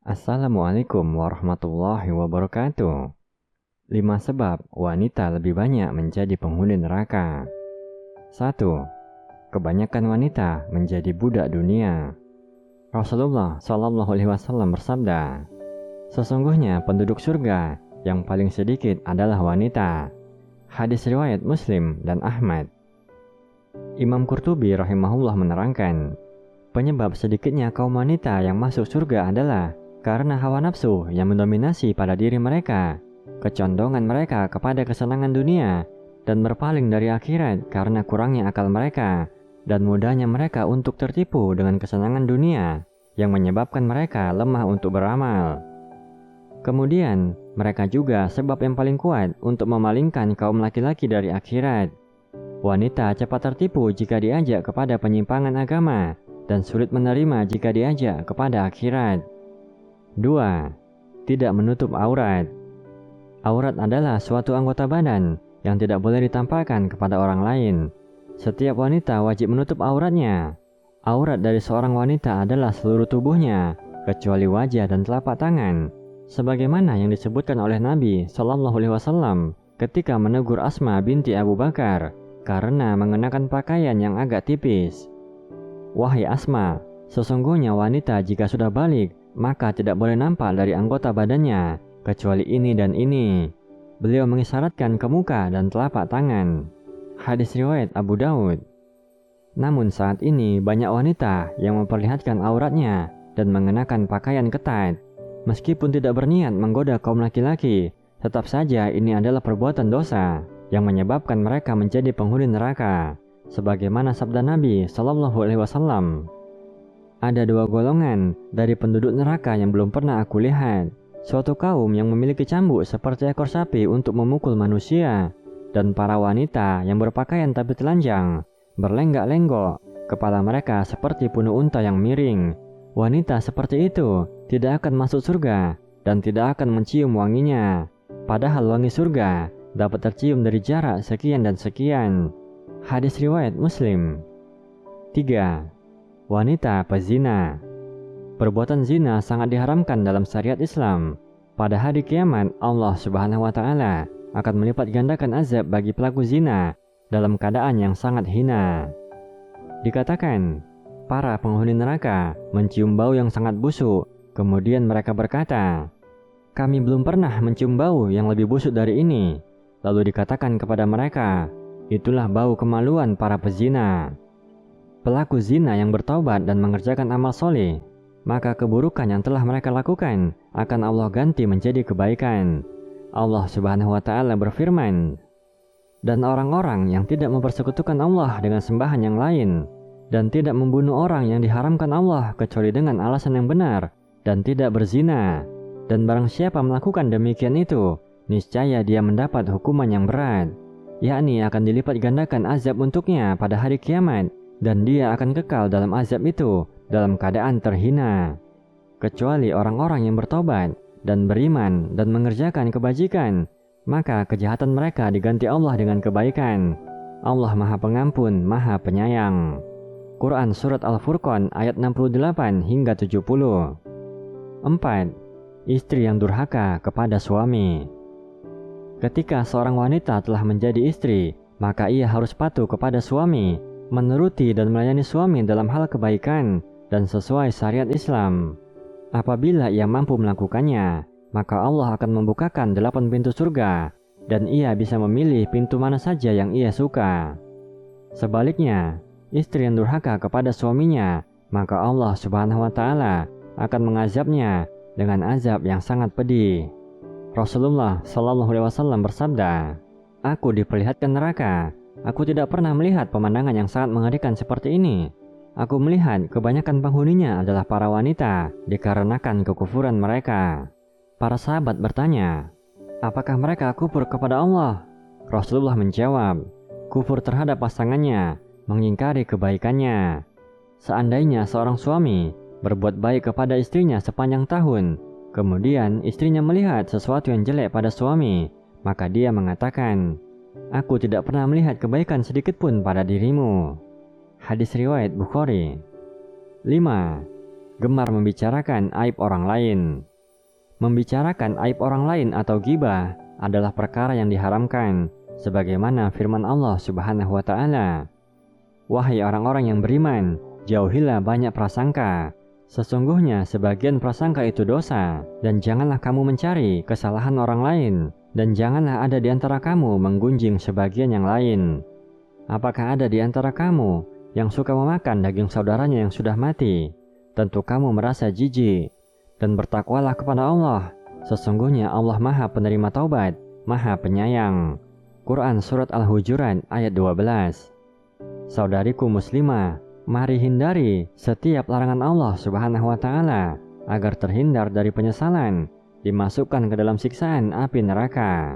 Assalamualaikum warahmatullahi wabarakatuh. 5 sebab wanita lebih banyak menjadi penghuni neraka. 1. Kebanyakan wanita menjadi budak dunia. Rasulullah Shallallahu Alaihi Wasallam bersabda, sesungguhnya penduduk surga yang paling sedikit adalah wanita. Hadis riwayat Muslim dan Ahmad. Imam Qurtubi rahimahullah menerangkan, penyebab sedikitnya kaum wanita yang masuk surga adalah karena hawa nafsu yang mendominasi pada diri mereka, kecondongan mereka kepada kesenangan dunia, dan berpaling dari akhirat karena kurangnya akal mereka, dan mudahnya mereka untuk tertipu dengan kesenangan dunia, yang menyebabkan mereka lemah untuk beramal. Kemudian, mereka juga sebab yang paling kuat untuk memalingkan kaum laki-laki dari akhirat. Wanita cepat tertipu jika diajak kepada penyimpangan agama, dan sulit menerima jika diajak kepada akhirat. 2. Tidak menutup aurat. Aurat adalah suatu anggota badan yang tidak boleh ditampakkan kepada orang lain. Setiap wanita wajib menutup auratnya. Aurat dari seorang wanita adalah seluruh tubuhnya, kecuali wajah dan telapak tangan, sebagaimana yang disebutkan oleh Nabi Shallallahu Alaihi Wasallam ketika menegur Asma binti Abu Bakar karena mengenakan pakaian yang agak tipis. Wahai Asma, sesungguhnya wanita jika sudah balik, maka tidak boleh nampak dari anggota badannya, kecuali ini dan ini. Beliau mengisyaratkan ke muka dan telapak tangan. Hadis riwayat Abu Daud. Namun saat ini banyak wanita yang memperlihatkan auratnya dan mengenakan pakaian ketat. Meskipun tidak berniat menggoda kaum laki-laki, tetap saja ini adalah perbuatan dosa yang menyebabkan mereka menjadi penghuni neraka. Sebagaimana sabda Nabi Shallallahu Alaihi Wasallam, ada 2 golongan dari penduduk neraka yang belum pernah aku lihat. Suatu kaum yang memiliki cambuk seperti ekor sapi untuk memukul manusia, dan para wanita yang berpakaian tapi telanjang, berlenggak-lenggok, kepala mereka seperti punuk unta yang miring. Wanita seperti itu tidak akan masuk surga dan tidak akan mencium wanginya, padahal wangi surga dapat tercium dari jarak sekian dan sekian. Hadis riwayat Muslim. 3. Wanita pezina. Perbuatan zina sangat diharamkan dalam syariat Islam. Pada hari kiamat, Allah Subhanahu wa Ta'ala akan melipat gandakan azab bagi pelaku zina dalam keadaan yang sangat hina. Dikatakan, para penghuni neraka mencium bau yang sangat busuk. Kemudian mereka berkata, kami belum pernah mencium bau yang lebih busuk dari ini. Lalu dikatakan kepada mereka, itulah bau kemaluan para pezina. Pelaku zina yang bertaubat dan mengerjakan amal soleh, maka keburukan yang telah mereka lakukan akan Allah ganti menjadi kebaikan. Allah Subhanahu wa Ta'ala berfirman, dan orang-orang yang tidak mempersekutukan Allah dengan sembahan yang lain, dan tidak membunuh orang yang diharamkan Allah kecuali dengan alasan yang benar, dan tidak berzina, dan barang siapa melakukan demikian itu, niscaya dia mendapat hukuman yang berat, yakni akan dilipat gandakan azab untuknya pada hari kiamat, dan dia akan kekal dalam azab itu dalam keadaan terhina. Kecuali orang-orang yang bertobat dan beriman dan mengerjakan kebajikan, maka kejahatan mereka diganti Allah dengan kebaikan. Allah Maha Pengampun, Maha Penyayang. Quran Surat Al-Furqan ayat 68 hingga 70. 4. Istri yang durhaka kepada suami. Ketika seorang wanita telah menjadi istri, maka ia harus patuh kepada suami, menuruti dan melayani suami dalam hal kebaikan dan sesuai syariat Islam. Apabila ia mampu melakukannya, maka Allah akan membukakan 8 pintu surga, dan ia bisa memilih pintu mana saja yang ia suka. Sebaliknya, istri yang durhaka kepada suaminya, maka Allah Subhanahu wa Ta'ala akan mengazabnya dengan azab yang sangat pedih. Rasulullah Shallallahu Alaihi Wasallam bersabda, aku diperlihatkan neraka. Aku tidak pernah melihat pemandangan yang sangat mengerikan seperti ini. Aku melihat kebanyakan penghuninya adalah para wanita dikarenakan kekufuran mereka. Para sahabat bertanya, apakah mereka kufur kepada Allah? Rasulullah menjawab, kufur terhadap pasangannya, mengingkari kebaikannya. Seandainya seorang suami berbuat baik kepada istrinya sepanjang tahun, kemudian istrinya melihat sesuatu yang jelek pada suami, maka dia mengatakan, aku tidak pernah melihat kebaikan sedikit pun pada dirimu. Hadis riwayat Bukhari. 5. gemar membicarakan aib orang lain. Membicarakan aib orang lain atau ghibah adalah perkara yang diharamkan, sebagaimana firman Allah Subhanahu wa Ta'ala, "Wahai orang-orang yang beriman, jauhilah banyak prasangka. Sesungguhnya sebagian prasangka itu dosa, dan janganlah kamu mencari kesalahan orang lain, dan janganlah ada di antara kamu menggunjing sebagian yang lain. Apakah ada di antara kamu yang suka memakan daging saudaranya yang sudah mati? Tentu kamu merasa jijik. Dan bertakwalah kepada Allah. Sesungguhnya Allah Maha Penerima Taubat, Maha Penyayang." Quran Surat Al-Hujurat ayat 12. Saudariku muslimah, mari hindari setiap larangan Allah Subhanahu wa Ta'ala agar terhindar dari penyesalan, dimasukkan ke dalam siksaan api neraka.